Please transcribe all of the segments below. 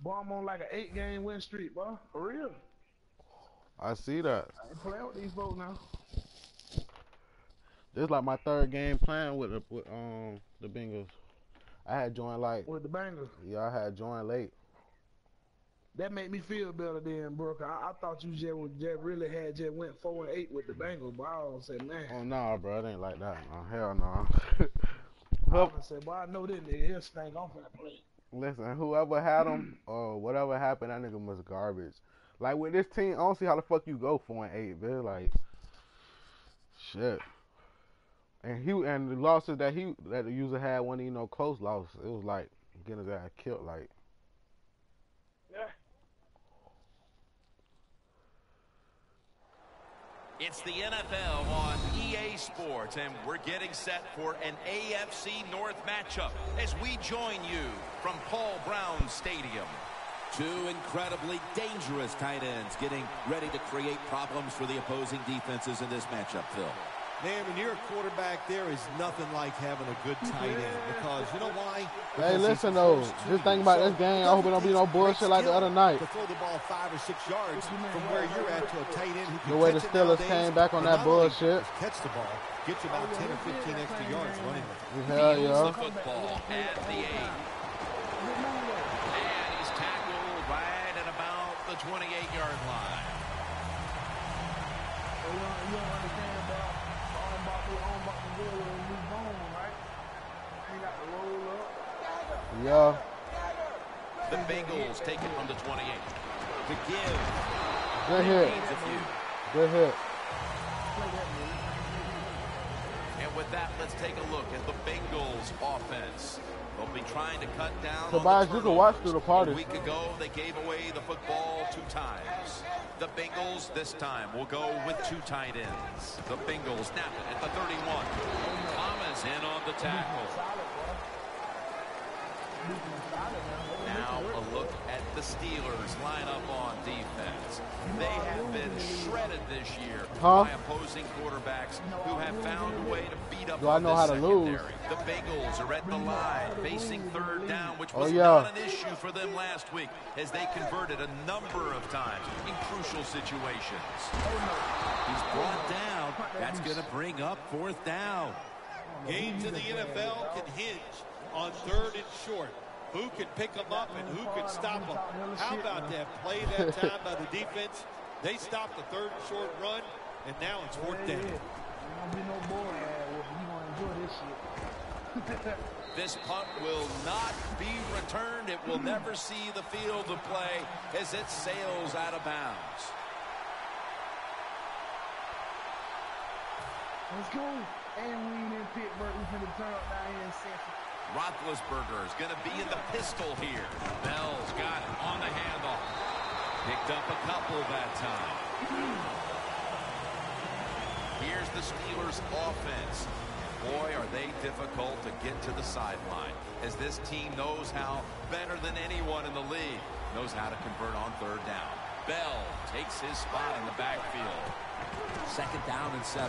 Boy, I'm on like an 8-game win streak, boy. For real. I see that. I ain't playing with these folks now. This is like my third game playing with the Bengals. I had joined like With the Bengals. yeah, I had joined late. That made me feel better then, bro. I thought you just really had just went 4-8 with the Bengals, but I was say, man. Oh no, bro, it ain't like that. No, hell no. I was Whoever, gonna say, boy, I know this nigga. He'll stink. I'm finna play. listen, whoever had him or whatever happened, that nigga was garbage. Like with this team, I don't see how the fuck you go 4-8, man. Like shit. And the losses that the user had when close losses. It was like getting his ass killed. Like Yeah. It's the NFL on EA Sports, and we're getting set for an AFC North matchup as we join you from Paul Brown Stadium. Two incredibly dangerous tight ends getting ready to create problems for the opposing defenses in this matchup, Phil. Man, when you're a quarterback, there is nothing like having a good tight end because you know why? hey, Because listen though, just think about so this game. I hope it don't be no bullshit like the other night. to throw the ball 5 or 6 yards from where you're at to a tight end who can The way the catch it Steelers nowadays, came back on but that not only bullshit. just catch the ball, get you about 10 or 15 extra yards running with it. Hell Fields yeah. the football at the 8. And he's tackled right at about the 28-yard line. You don't understand about the deal with a new bone, right? You got to roll up. Yeah. The Bengals take it from the 28. To give. Good hit. Gains a few. Good hit. And with that, let's take a look at the Bengals offense. They'll be trying to cut down Tobias, on the you can watch through the turnovers. party. A week ago, they gave away the football 2 times. The Bengals this time will go with 2 tight ends. The Bengals snap it at the 31. Thomas in on the tackle. Now a look at the Steelers lineup on defense. They have been shredded this year by opposing quarterbacks who have found a way to beat up Do I on know this how to lose? secondary. The Bengals are at the line facing 3rd down, which Oh, was yeah. not an issue for them last week as they converted a number of times in crucial situations. He's brought down. That's going to bring up 4th down. Games in the NFL can hinge on 3rd and short. Who can pick them up and who can stop them? How about that play that time by the defense? They stopped the 3rd and short run, and now it's 4th down. Ain't gonna be no boy you gonna enjoy this shit. This punt will not be returned. It will never see the field of play as it sails out of bounds. Let's go. And we ain't in Pittsburgh. We finna turn up down here in Central. Roethlisberger is going to be in the pistol here. Bell's got it on the handoff. Picked up a couple that time. Here's the Steelers offense. Boy, are they difficult to get to the sideline, as this team knows how, better than anyone in the league, knows how to convert on 3rd down. Bell takes his spot in the backfield. 2nd down and 7.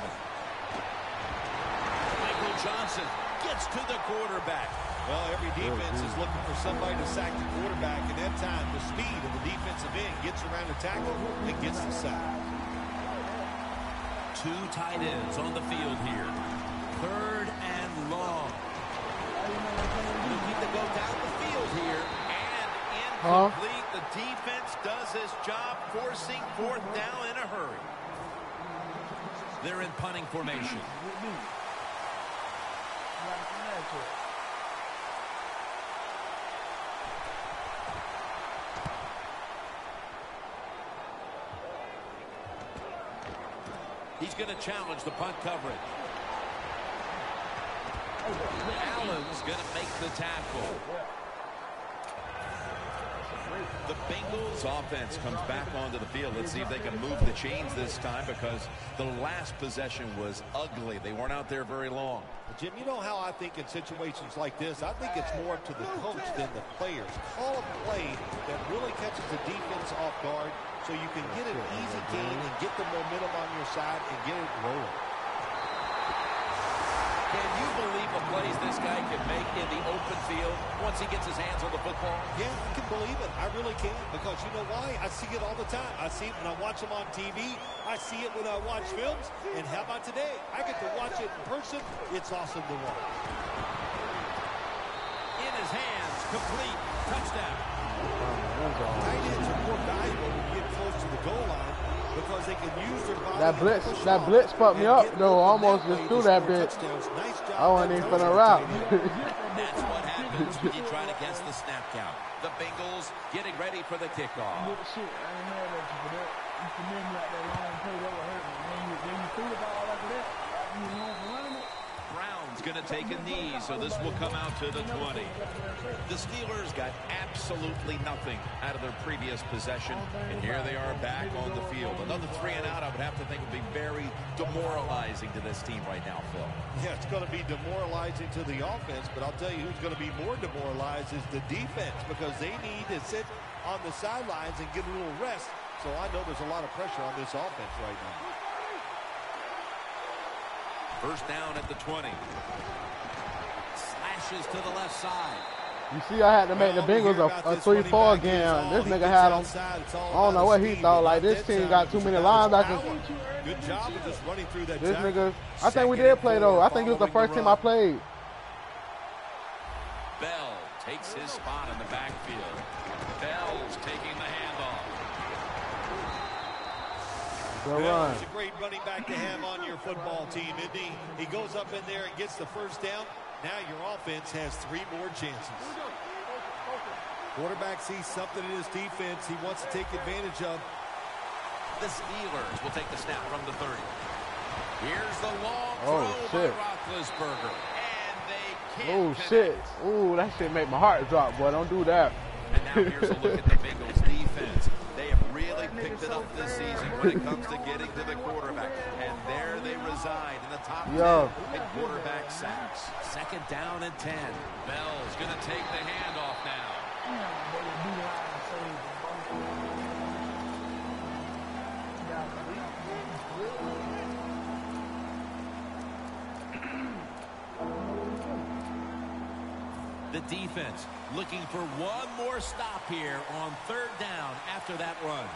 Michael Johnson gets to the quarterback. Well, every defense is looking for somebody to sack the quarterback, and that time the speed of the defensive end gets around the tackle and gets the sack. 2 tight ends on the field here. 3rd and long. Looking to go down the field here. And incomplete. The defense does his job, forcing 4th down in a hurry. They're in punting formation. He's going to challenge the punt coverage. Allen's going to make the tackle. The Bengals offense comes back onto the field. Let's see if they can move the chains this time, because the last possession was ugly. They weren't out there very long. Jim, you know how I think in situations like this, I think it's more up to the coach than the players. Call a play that really catches the defense off guard so you can get an easy gain and get the momentum on your side and get it rolling. Can you believe the plays this guy can make in the open field once he gets his hands on the football? Yeah, I can believe it. I really can, because you know why? I see it all the time. I see it when I watch him on TV. I see it when I watch films. And how about today? I get to watch it in person. It's awesome to watch. In his hands, complete, touchdown. Tight ends are more valuable when you get close to the goal line, because they can use their body. That blitz fucked me up though. Almost just threw that bitch. I wasn't even finna route. That's what happens when you try to guess the snap count. The Bengals getting ready for the kickoff. Good shit. I ain't mad at you for that. You committed me like that long play that would hurt me. When you threw the ball like that, you know for running it. Brown's going to take a knee, so this will come out to the 20. The Steelers got absolutely nothing out of their previous possession, and here they are back on the field. Another 3 and out, I would have to think, would be very demoralizing to this team right now, Phil. Yeah, it's going to be demoralizing to the offense, but I'll tell you who's going to be more demoralized is the defense, because they need to sit on the sidelines and get a little rest. So I know there's a lot of pressure on this offense right now. First down at the 20. Slashes to the left side. You see, I had to make the Bengals a 3-4 game. This nigga had them. I don't know what he thought. Like, this team got too many linebackers. Good job of just running through that. This nigga, I think we did play though. I think it was the first team I played. Bell takes his spot in the backfield. Bell's taking the handoff. Good run. He's a great running back to have on your football team, isn't he? He goes up in there and gets the first down. Now your offense has 3 more chances. Quarterback sees something in his defense he wants to take advantage of. The Steelers will take the snap from the 30. Here's the long Oh, throw shit. by Roethlisberger. And they can't Oh, connect. shit. Ooh, that shit make my heart drop, boy. Don't do that. And now here's a look at the Bengals defense. They have really picked it up this season when it comes to getting to the quarterback. And there they reside in the top 10 in quarterback sacks. Second down and 10. Bell's going to take the handoff now. The defense looking for one more stop here on third down after that run.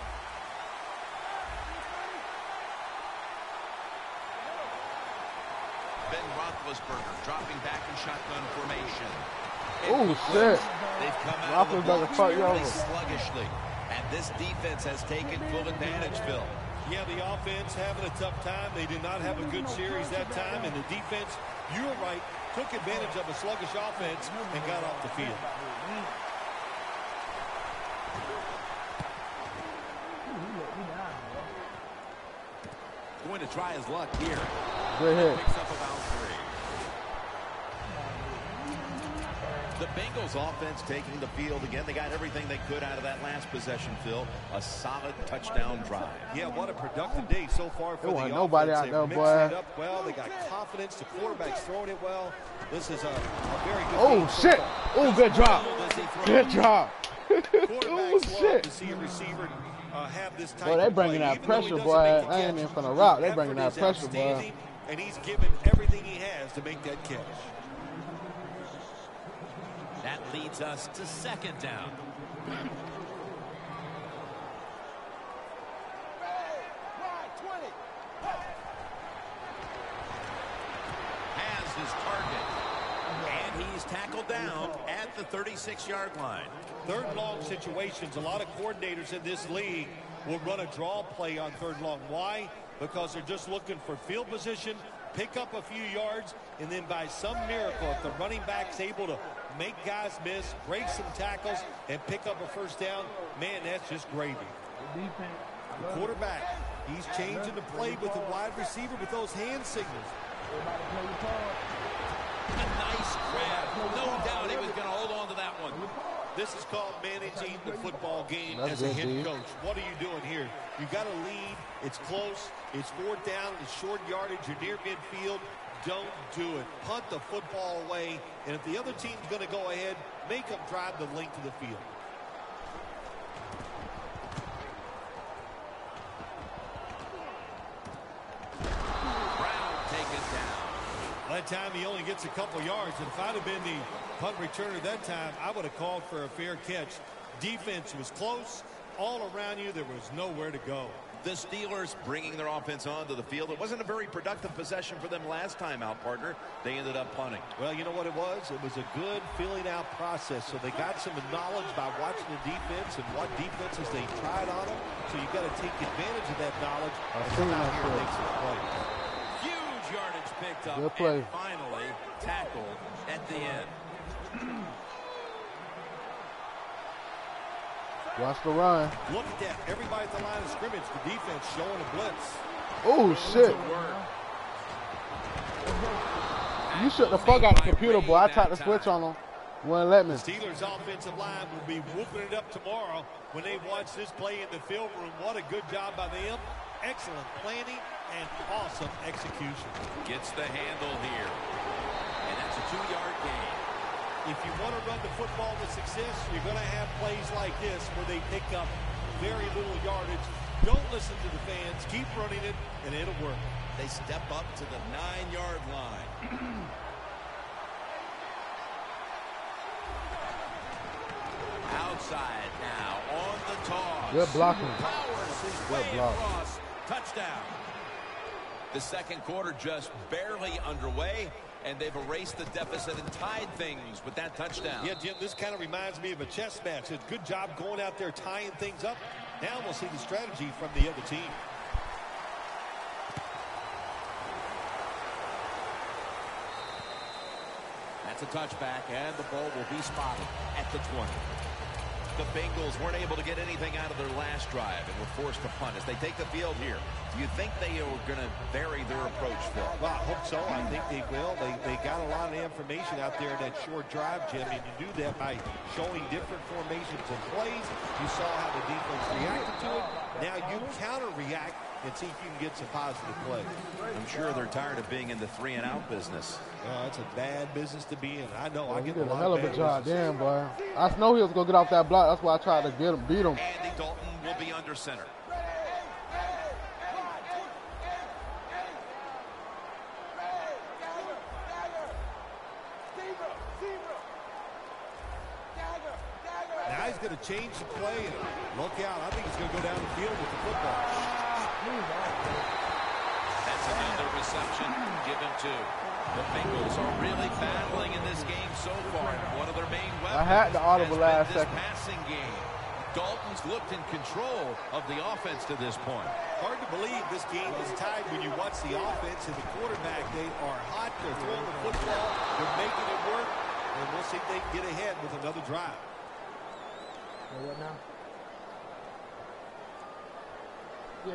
Ben Roethlisberger dropping back in shotgun formation. Oh, shit. They've come out of the Roethlisberger blocks fucked you really over. sluggishly. And this defense has taken full advantage, Phil. Yeah, the offense having a tough time. They did not have a good series that time. And the defense, you were right, took advantage of a sluggish offense and got off the field. Going to try his luck here. Good hit. Picks up about 3. The Bengals offense taking the field again. They got everything they could out of that last possession, Phil. A solid touchdown drive. Yeah, what a productive day so far for the offense. Nobody out there, They're boy. mixing it up well. They got confidence. The quarterback's throwing it well. This is a very good Oh, game so shit. far. Oh, good drop. Does he throw? Good drop. Oh, Quarterbacks love shit. to see a receiver have this type Boy, they of bringing play. that Even though he pressure, doesn't boy. make the I ain't catch, even finna route. They the bringing that effort is pressure, boy. outstanding, and he's given everything he has to make that catch. That leads us to second down. Has his target. And he's tackled down at the 36-yard line. Third long situations, a lot of coordinators in this league will run a draw play on third and long. Why? Because they're just looking for field position, pick up a few yards, and then by some miracle, if the running back's able to make guys miss, break some tackles, and pick up a first down, man, that's just gravy. The quarterback, he's changing the play with the wide receiver with those hand signals. A nice grab. No doubt he was going to hold on to that one. This is called managing the football game That's as a good, head Steve. coach. What are you doing here? You got to lead. It's close. It's fourth down. It's short yardage. You're near midfield. Don't do it. Punt the football away. And if the other team's going to go ahead, make them drive the length of the field. Brown taken down. Let's time he only gets a couple yards. And if I'd have been the punt returner that time, I would have called for a fair catch. Defense was close. All around you, there was nowhere to go. The Steelers bringing their offense onto the field. It wasn't a very productive possession for them last time out, partner. They ended up punting. Well, you know what it was? It was a good filling out process. So they got some knowledge by watching the defense and what defenses they tried on them. So you've got to take advantage of that knowledge and come out here and make some plays. Huge yardage picked up. Good play. And finally tackled at the end. Watch the run. Look at that. Everybody at the line of scrimmage, the defense showing a blitz. Oh, shit. You shut the fuck out the computer, boy. I tried to switch on them. Wouldn't let me. The Steelers' offensive line will be whooping it up tomorrow when they watch this play in the film room. What a good job by them. Excellent planning and awesome execution. Gets the handle here. And that's a 2-yard gain. If you want to run the football with success, you're going to have plays like this where they pick up very little yardage. Don't listen to the fans. Keep running it, and it'll work. They step up to the 9-yard line. Outside now on the toss. Good blocking. Powers his Good way block. across. Touchdown. The second quarter just barely underway, and they've erased the deficit and tied things with that touchdown. Yeah, Jim, this kind of reminds me of a chess match. It's a good job going out there tying things up. Now we'll see the strategy from the other team. That's a touchback, and the ball will be spotted at the 20. The Bengals weren't able to get anything out of their last drive and were forced to punt as they take the field here. Do you think they are going to vary their approach, Phil? Well, I hope so. I think they will. They got a lot of information out there in that short drive, Jim, and you do that by showing different formations and plays. You saw how the defense reacted to it. Now you counter-react and see if you can get some positive plays. I'm sure they're tired of being in the 3-and-out business. It's a bad business to be in. I know. I He get did a a lot hell of bad a job. business. Damn, boy. I know he was going to get off that block. That's why I tried to get him, beat him. Andy Dalton will be under center. Now he's going to change the play and look out. I think he's going to go down the field with the football. That's another reception given to. The Bengals are really battling in this game so far. One of their main weapons I had the audible has last been this second. passing game. Dalton's looked in control of the offense to this point. Hard to believe this game is tied when you watch the offense and the quarterback. They are hot. They're throwing the football. They're making it work. And we'll see if they can get ahead with another drive. What now? Yeah.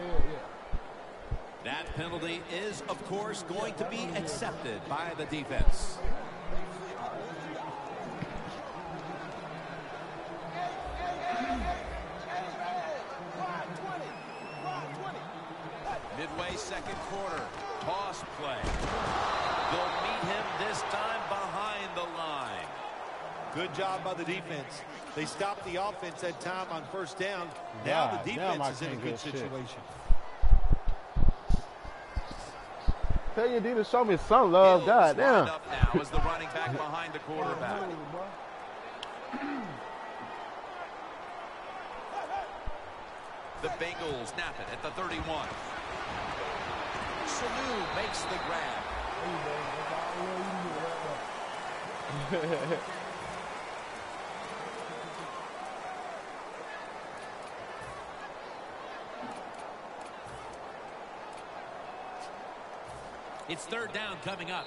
That penalty is, of course, going to be accepted by the defense. Midway second quarter, toss play. They'll meet him this time behind the line. Good job by the defense. They stopped the offense that time on first down. Now the defense is in a good situation. Tell your D to show me some love. God damn. Up now as the running back behind the quarterback. The Bengals snap it at the 31. Sanu makes the grab. It's third down coming up.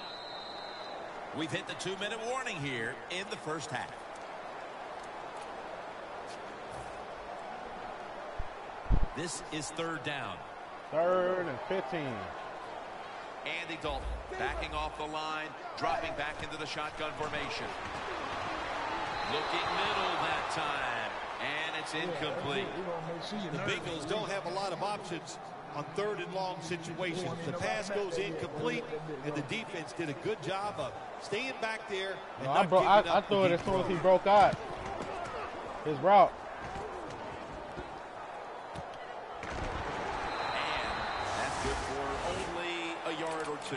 We've hit the 2-minute warning here in the first half. This is third down. 3rd and 15. Andy Dalton backing off the line, dropping back into the shotgun formation. Looking middle that time, and it's incomplete. The Bengals don't have a lot of options on third and long situations. The pass goes incomplete, and the defense did a good job of staying back there and not giving up. I threw it as soon as he broke out. His route. And that's good for only a yard or 2.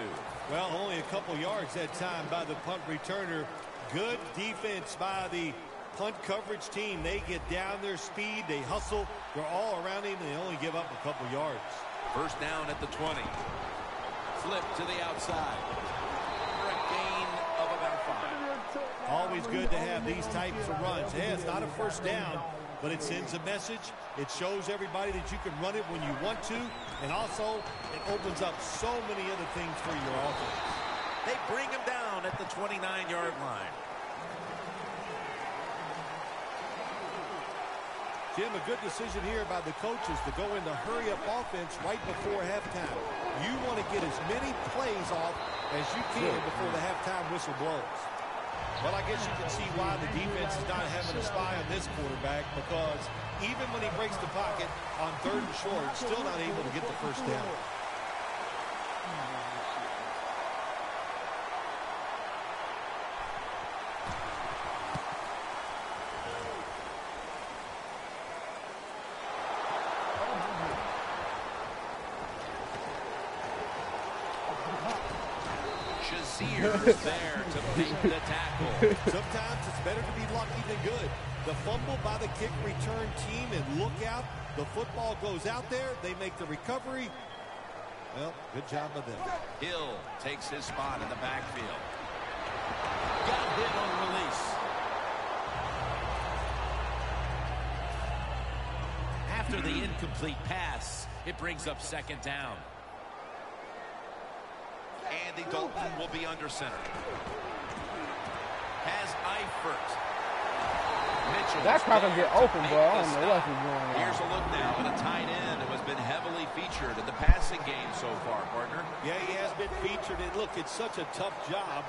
Well, only a couple yards that time by the punt returner. Good defense by the punt coverage team. They get down their speed. They hustle. They're all around him, and they only give up a couple yards. First down at the 20. Flip to the outside for a gain of about 5. Always good to have these types of runs. Yeah, it's not a first down, but it sends a message. It shows everybody that you can run it when you want to, and also it opens up so many other things for your offense. They bring him down at the 29-yard line. Jim, a good decision here by the coaches to go into hurry-up offense right before halftime. You want to get as many plays off as you can before the halftime whistle blows. Well, I guess you can see why the defense is not having a spy on this quarterback, because even when he breaks the pocket on 3rd and short, still not able to get the first down. Shazier's there to make the tackle. Sometimes it's better to be lucky than good. The fumble by the kick return team, and look out. The football goes out there. They make the recovery. Well, good job of them. Hill takes his spot in the backfield. Got hit on release. After the incomplete pass, it brings up 2nd down. Andy Dalton will be under center. Has Eifert. Mitchell. That's not going to get open, bro. I don't know what's going on. Here's a look now at a tight end who has been heavily featured in the passing game so far, partner. Yeah, he has been featured. And look, it's such a tough job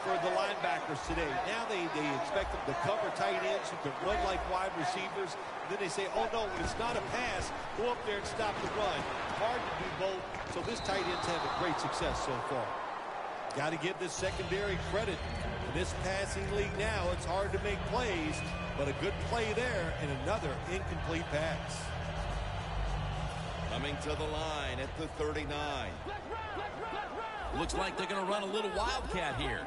for the linebackers today. Now they expect them to cover tight ends who can run like wide receivers. And then they say, oh, no, when it's not a pass, go up there and stop the run. Hard to do both. So this tight end's having great success so far. Got to give this secondary credit. In this passing league now, it's hard to make plays, but a good play there and another incomplete pass. Coming to the line at the 39. Looks like they're going to run a little wildcat here.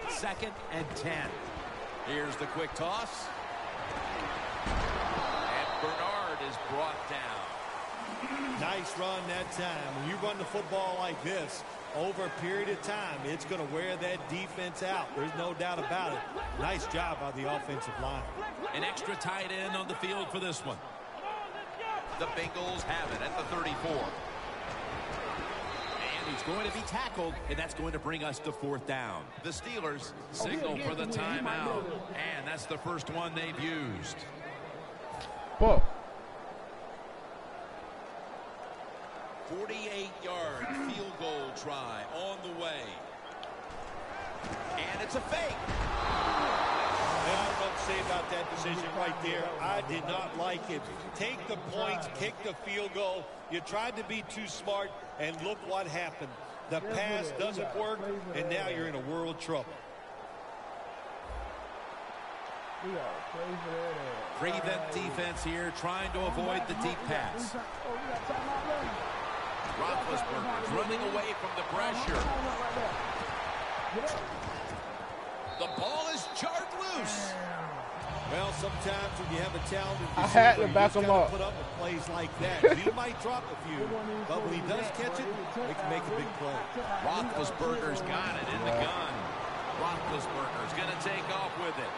2nd and 10. Here's the quick toss. And Bernard is brought down. Nice run that time. When you run the football like this, over a period of time, it's going to wear that defense out. There's no doubt about it. Nice job by the offensive line. An extra tight end on the field for this one. The Bengals have it at the 34. And he's going to be tackled, and that's going to bring us to 4th down. The Steelers signal for the timeout, and that's the first one they've used. Whoa. 48-yard field goal try on the way. And it's a fake. I don't know what to say about that decision right there. I did not like it. Take the points, kick the field goal. You tried to be too smart, and look what happened. The pass doesn't work, and now you're in a world of trouble. Prevent defense here, trying to avoid the deep pass. Roethlisberger's running away from the pressure. The ball is jarred loose. Well, sometimes when you have a talented I had to receiver, back you him just gotta up. put up with plays like that. He might drop a few, but when he does catch it, he can make a big play. Roethlisberger's got it in the gun. Roethlisberger's going to take off with it.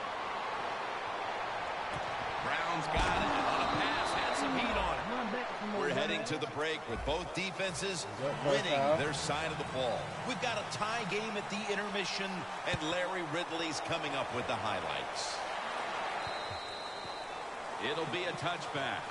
Brown's got it on a pass, had some heat on it. We're heading to the break with both defenses winning their side of the ball. We've got a tie game at the intermission, and Larry Ridley's coming up with the highlights. It'll be a touchback.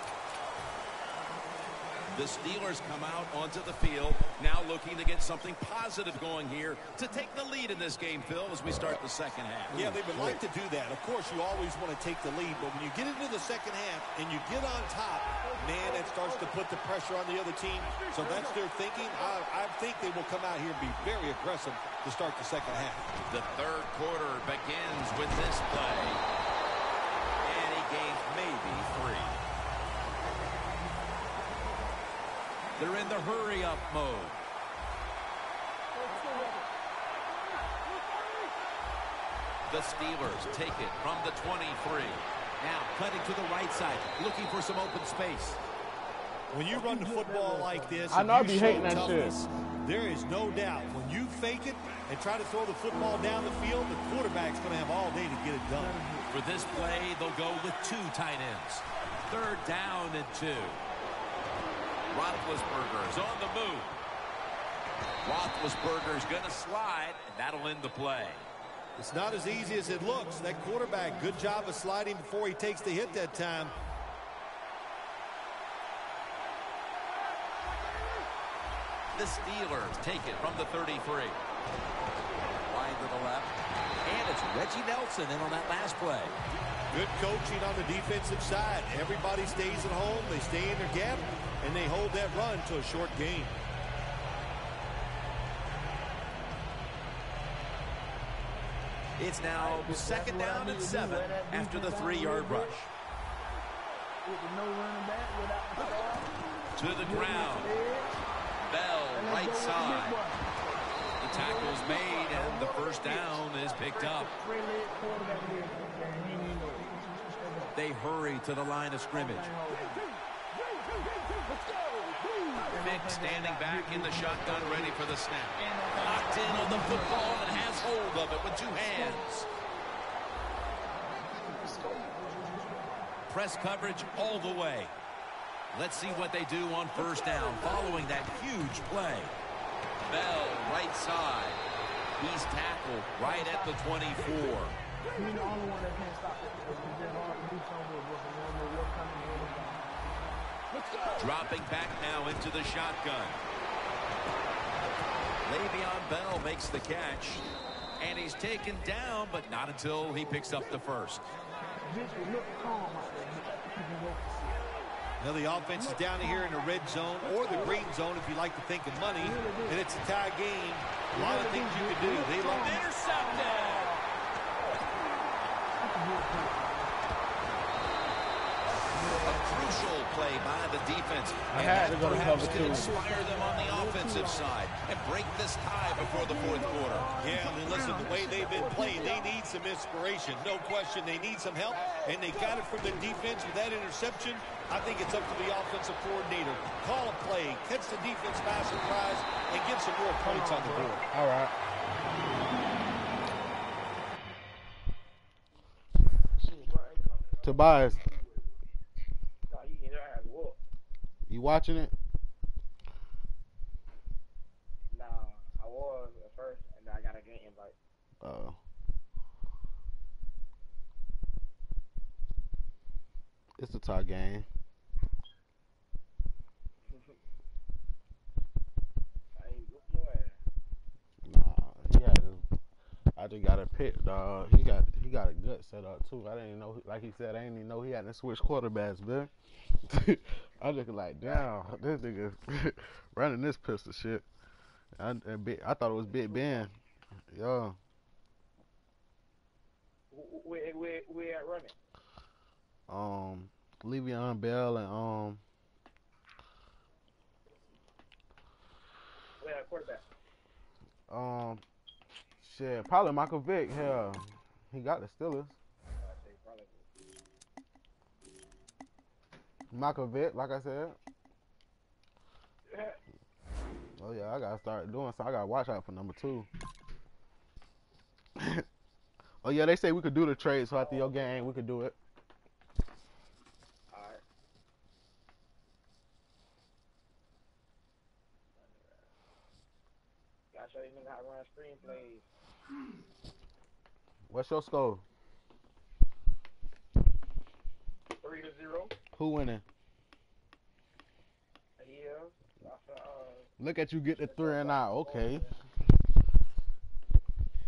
The Steelers come out onto the field, now looking to get something positive going here to take the lead in this game, Phil, as we start the second half. Yeah, they would like to do that. Of course, you always want to take the lead, but when you get into the second half and you get on top, man, that starts to put the pressure on the other team. So that's their thinking. I think they will come out here and be very aggressive to start the second half. The third quarter begins with this play. And he gains maybe 3. They're in the hurry-up mode. The Steelers take it from the 23. Now cutting to the right side, looking for some open space. When you run the football like this, I know I and be you show hating that toughness, there is no doubt when you fake it and try to throw the football down the field, the quarterback's going to have all day to get it done. For this play, they'll go with 2 tight ends. 3rd down and 2. Roethlisberger's on the move. Roethlisberger's going to slide, and that'll end the play. It's not as easy as it looks. That quarterback, good job of sliding before he takes the hit that time. The Steelers take it from the 33. Wide to the left. And it's Reggie Nelson in on that last play. Good coaching on the defensive side. Everybody stays at home. They stay in their gap, and they hold that run to a short gain. It's now 2nd down and 7 after the 3-yard rush. To the ground. Bell, right side. The tackle's made, and the 1st down is picked up. They hurry to the line of scrimmage. Vick standing back in the shotgun, ready for the snap. Locked in on the football and has hold of it with 2 hands. Press coverage all the way. Let's see what they do on 1st down following that huge play. Bell, right side. He's tackled right at the 24. He's the only one that can't stop it. It's hard to do something with Dropping back now into the shotgun. Le'Veon Bell makes the catch. And he's taken down, but not until he picks up the 1st. Now the offense is down here in the red zone or the green zone if you like to think of money. And it's a tie game. A lot of things you can do. They love Intercepted! A crucial play by the defense. I And had that to go to perhaps cover can 2. inspire them on the offensive side and break this tie before the 4th quarter. Yeah, I mean, listen, the way they've been playing, they need some inspiration. No question, they need some help, and they got it from the defense with that interception. I think it's up to the offensive coordinator. Call a play, catch the defense by surprise, and get some more points on the board. All right. Tobias, you watching it? Nah, I was at first, and I got a game invite. Oh. It's a tie game. Hey, whoop your ass. Nah, he had I just got a pick, dog. He got a gut set up too. I didn't even know, like he said, I didn't even know he had to switch quarterbacks, man. I was looking like, damn, this nigga running this pistol shit. I thought it was Big Ben. Yeah. Where at running? Le'Veon Bell and Where at quarterback? shit, probably Michael Vick. Hell, he got the Steelers. Michael Vick, like I said. Oh yeah, I gotta start doing so. I gotta watch out for number 2. Oh yeah, they say we could do the trade, so after your game we could do it. Alright. Gotta show you niggas how to run screenplays. What's your score? 3-0. Who winning? Yeah. Look at you get the 3 and out. Okay.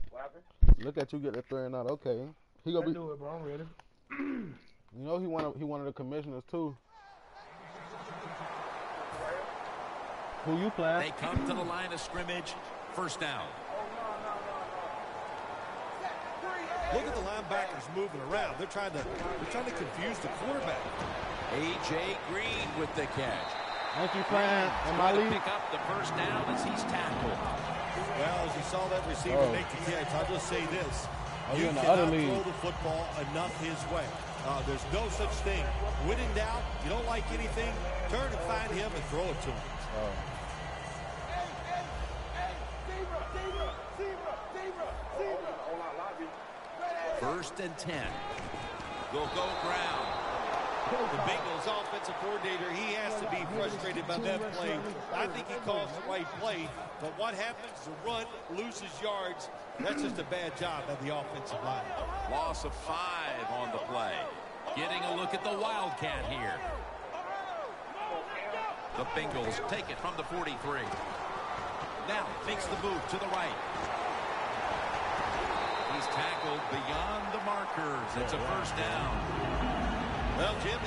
What happened? Look at you get the 3 and out. Okay. He gonna be. do it, bro. I'm ready. You know he one of the commissioners too. Who you playing? They come to the line of scrimmage. 1st down. Look at the linebackers moving around. They're trying to confuse the quarterback. A.J. Green with the catch. Ain't you playing in my Trying to league? pick up the 1st down as he's tackled. Well, as you saw that receiver make the catch, I'll just say this. Oh, You you're in the cannot other league. throw the football enough his way. There's no such thing. When in doubt, you don't like anything, turn and find him and throw it to him. Oh. First and 10. They'll go ground. The Bengals offensive coordinator, he has to be frustrated by that play. I think he calls the right play, but what happens? The run loses yards. That's just a bad job by the offensive line. Loss of 5 on the play. Getting a look at the Wildcat here. The Bengals take it from the 43. Now makes the move to the right. He's tackled beyond the markers. It's a first down. Well, Jim,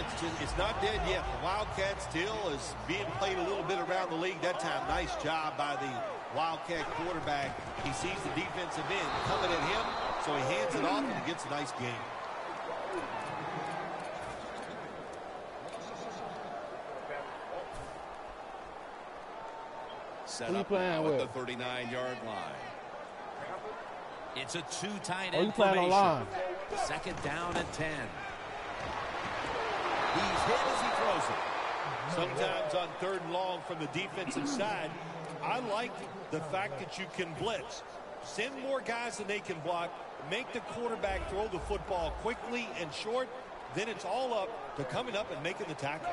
it's not dead yet. The Wildcat still is being played a little bit around the league. That time, nice job by the Wildcat quarterback. He sees the defensive end coming at him, so he hands it off and he gets a nice gain. Set up now at the 39-yard line. It's a 2 tight end formation. Second down and 10. He's hit as he throws it. Sometimes on 3rd and long from the defensive side, I like the fact that you can blitz. Send more guys than they can block. Make the quarterback throw the football quickly and short. Then it's all up to coming up and making the tackle.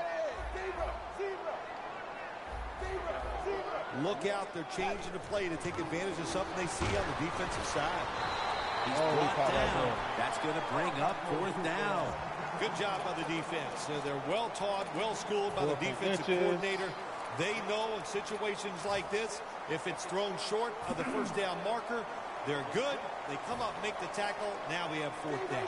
Look out, they're changing the play to take advantage of something they see on the defensive side. He's brought down. That's going to bring up 4th down. Good job by the defense. They're well taught, well schooled by the defensive coordinator. They know in situations like this, if it's thrown short of the first down marker, they're good. They come up, make the tackle. Now we have 4th down.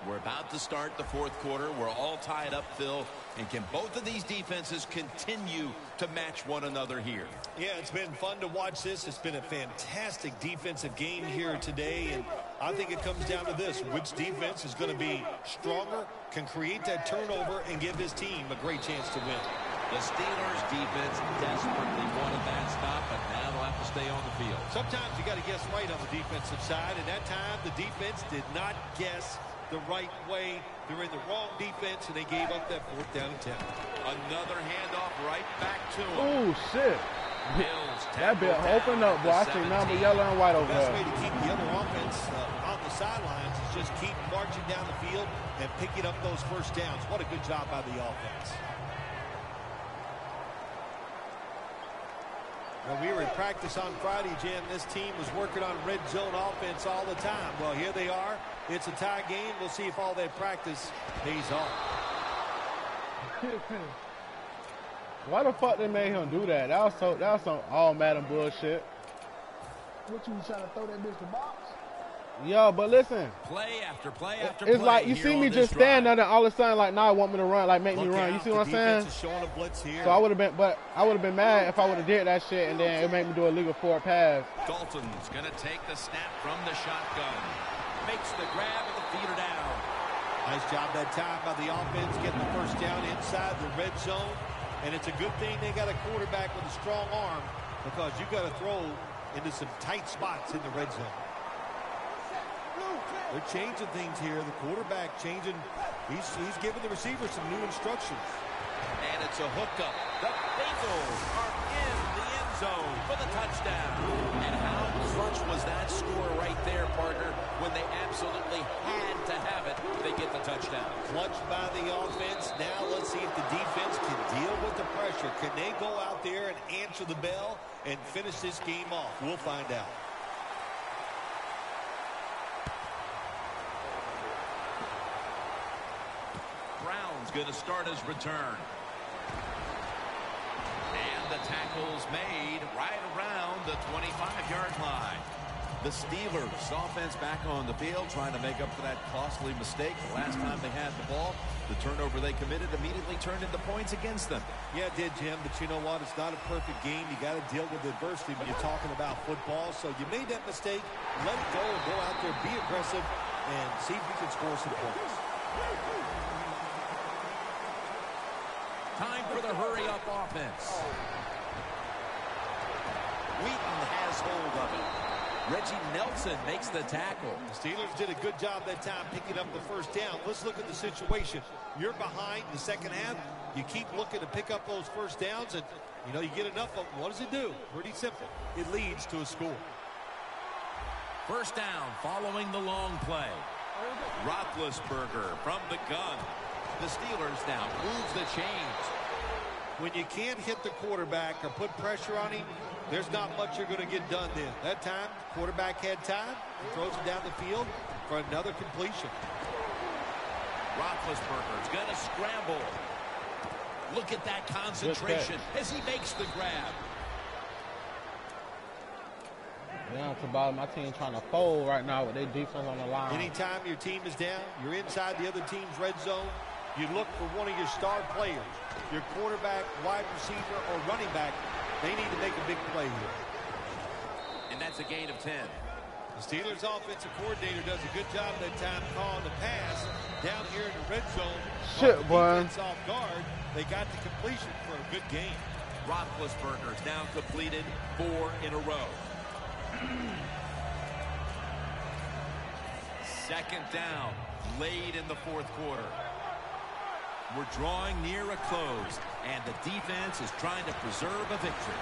We're about to start the 4th quarter. We're all tied up, Phil. And can both of these defenses continue to match one another here? Yeah, it's been fun to watch this. It's been a fantastic defensive game here today. And I think it comes down to this. Which defense is going to be stronger, can create that turnover, and give his team a great chance to win. The Steelers defense desperately wanted that stop, but now they'll have to stay on the field. Sometimes you got to guess right on the defensive side. And that time, the defense did not guess the right way. They're in the wrong defense, and they gave up that 4th down and 10. Another handoff right back to him. Oh, shit. That bit opened up, boy. I see nothing but yellow and white over The best there. way to keep the other offense on the sidelines is just keep marching down the field and picking up those first downs. What a good job by the offense. Well, we were in practice on Friday, Jim. This team was working on red zone offense all the time. Well, here they are. It's a tie game. We'll see if all that practice pays off. Why the fuck they made him do that? That was some all Madden bullshit. What you trying to throw that bitch the box? Yo, but listen. Play after play after it's play. like you see me just stand there and all of a sudden like, nah, I want me to run, like make me run. You see what I'm saying? Showing a blitz here. So I would have been mad if I would have did that shit and then it made me do a legal forward pass. Dalton's going to take the snap from the shotgun. Makes the grab and the feeder down. Nice job that time by the offense getting the first down inside the red zone. And it's a good thing they got a quarterback with a strong arm because you got to throw into some tight spots in the red zone. They're changing things here. The quarterback changing. He's giving the receiver some new instructions. And it's a hookup. The Bengals are in the end zone for the touchdown. And how clutch was that score right there, partner, when they absolutely had to have it. They get the touchdown. Clutch by the offense. Now let's see if the defense can deal with the pressure. Can they go out there and answer the bell and finish this game off? We'll find out. Brown's going to start his return. And the tackle's made right around the 25-yard line. The Steelers offense back on the field trying to make up for that costly mistake. The last time they had the ball, the turnover they committed immediately turned into points against them. Yeah, it did, Jim, but you know what? It's not a perfect game. You got to deal with adversity when you're talking about football. So you made that mistake. Let it go and go out there, be aggressive, and see if you can score some points. Time for the hurry-up offense. Wheaton has hold of it. Reggie Nelson makes the tackle. The Steelers did a good job that time picking up the first down. Let's look at the situation. You're behind the second half. You keep looking to pick up those first downs, and, you know, you get enough of them. What does it do? Pretty simple. It leads to a score. First down following the long play. Roethlisberger from the gun. The Steelers now moves the chains. When you can't hit the quarterback or put pressure on him, there's not much you're going to get done then. That time, quarterback had time. He throws it down the field for another completion. Roethlisberger's going to scramble. Look at that concentration as he makes the grab. Yeah, it's about my team trying to fold right now with their defense on the line. Anytime your team is down, you're inside the other team's red zone, you look for one of your star players, your quarterback, wide receiver, or running back. They need to make a big play here. And that's a gain of 10. The Steelers offensive coordinator does a good job that time calling the pass down here in the red zone. Shit, boy. Off guard. They got the completion for a good game. Roethlisberger's now completed 4 in a row. Second down, late in the fourth quarter. We're drawing near a close, and the defense is trying to preserve a victory.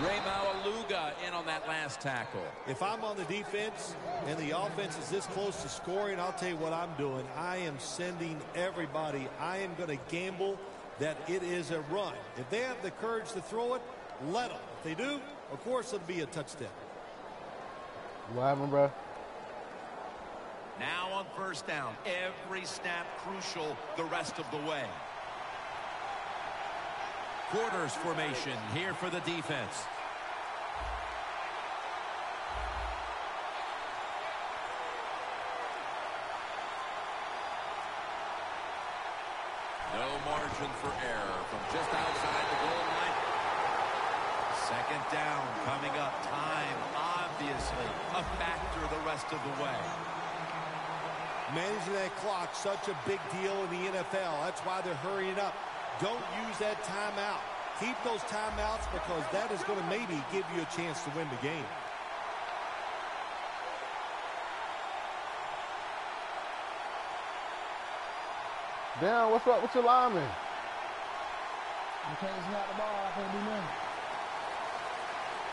Ray Maualuga in on that last tackle. If I'm on the defense and the offense is this close to scoring, I'll tell you what I'm doing. I am sending everybody. I am going to gamble that it is a run. If they have the courage to throw it, let them. If they do, of course it'll be a touchdown. What happened, bro? Now on first down, every snap crucial the rest of the way. Quarters formation here for the defense. No margin for error from just outside the goal line. Second down coming up. Time, obviously, a factor the rest of the way. Managing that clock, such a big deal in the NFL. That's why they're hurrying up. Don't use that timeout. Keep those timeouts because that is going to maybe give you a chance to win the game. Damn, what's up with your lineman? You can't snap the ball. I can't do nothing.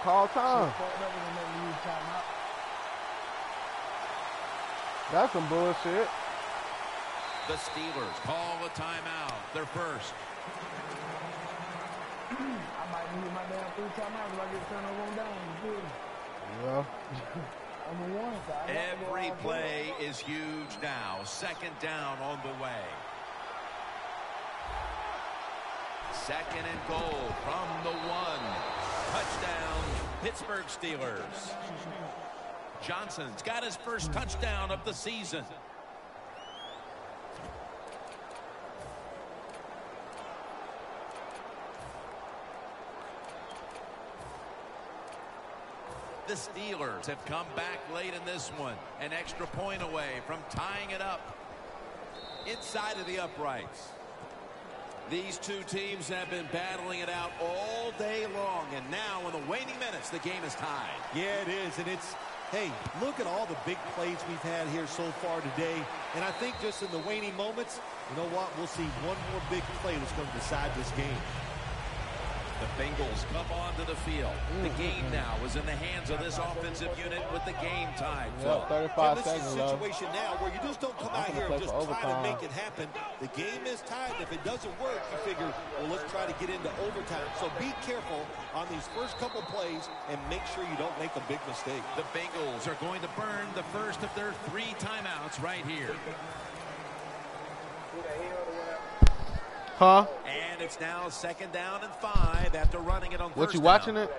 Call time. That's some bullshit. The Steelers call a timeout. Their first. I might need my damn 3 timeouts if I get turned over on down. You feel me? Yeah. I'm a one side. Every play is huge now. Second down on the way. Second and goal from the 1. Touchdown, Pittsburgh Steelers. Johnson's got his first touchdown of the season. The Steelers have come back late in this one. An extra point away from tying it up inside of the uprights. These two teams have been battling it out all day long, and now in the waning minutes, the game is tied. Yeah, it is, and it's, hey, look at all the big plays we've had here so far today, and I think just in the waning moments, you know what, we'll see one more big play that's going to decide this game. The Bengals come onto the field. The game now is in the hands of this offensive unit with the game tied. Yeah, 35 this seconds is a situation now where you just don't come out here and just try to make it happen. The game is tied. If it doesn't work, you figure, well, let's try to get into overtime. So be careful on these first couple plays and make sure you don't make a big mistake. The Bengals are going to burn the first of their 3 timeouts right here. Huh? And it's now second down and 5 after running it on What, first you down. watching it?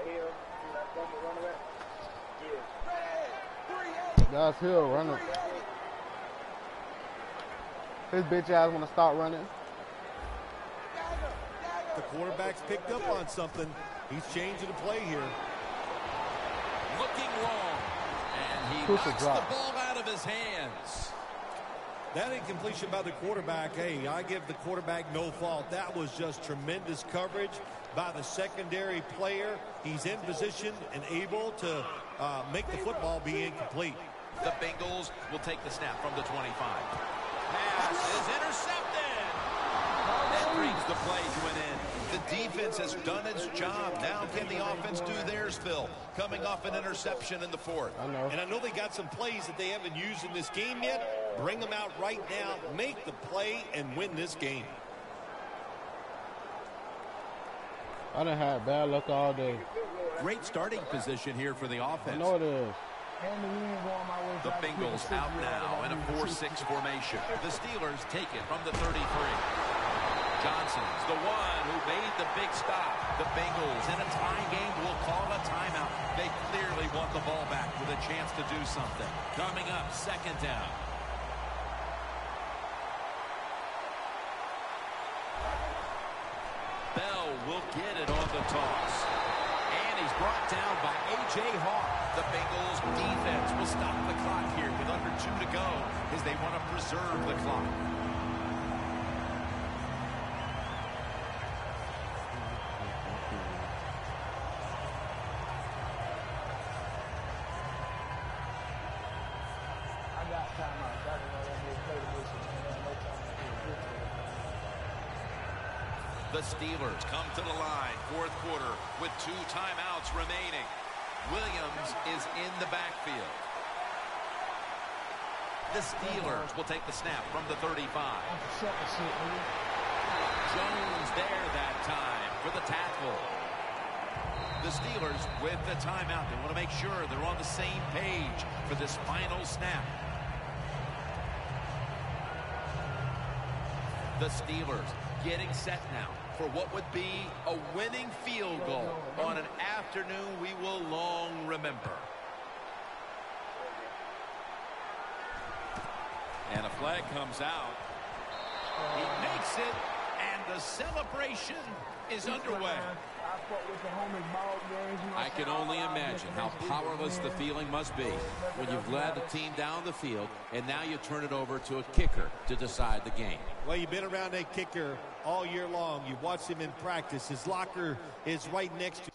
That's Hill running. His bitch ass want to start running. The quarterback's picked up on something. He's changing the play here. Looking wrong. And he Push a knocks drop. the ball out of his hands. That incompletion by the quarterback, hey, I give the quarterback no fault. That was just tremendous coverage by the secondary player. He's in position and able to make the football be incomplete. The Bengals will take the snap from the 25. Pass is intercepted. That brings the play to an end. The defense has done its job. Now can the offense do theirs, Phil? Coming off an interception in the fourth. And I know they got some plays that they haven't used in this game yet. Bring them out right now, make the play, and win this game. I done had bad luck all day. Great starting position here for the offense. I know it is. The Bengals out now in a 4-6 formation. The Steelers take it from the 33. Johnson's the one who made the big stop. The Bengals in a tie game will call a timeout. They clearly want the ball back with a chance to do something. Coming up, second down. Bell will get it on the toss. And he's brought down by A.J. Hawk. The Bengals defense will stop the clock here with under 2 to go as they want to preserve the clock. The Steelers come to the line, fourth quarter, with 2 timeouts remaining. Williams is in the backfield. The Steelers will take the snap from the 35. Jones there that time for the tackle. The Steelers with the timeout. They want to make sure they're on the same page for this final snap. The Steelers getting set now for what would be a winning field goal on an afternoon we will long remember. And a flag comes out. He makes it, and the celebration is underway. I can only imagine how powerless the feeling must be when you've led the team down the field and now you turn it over to a kicker to decide the game. Well, you've been around that kicker all year long. You've watched him in practice. His locker is right next to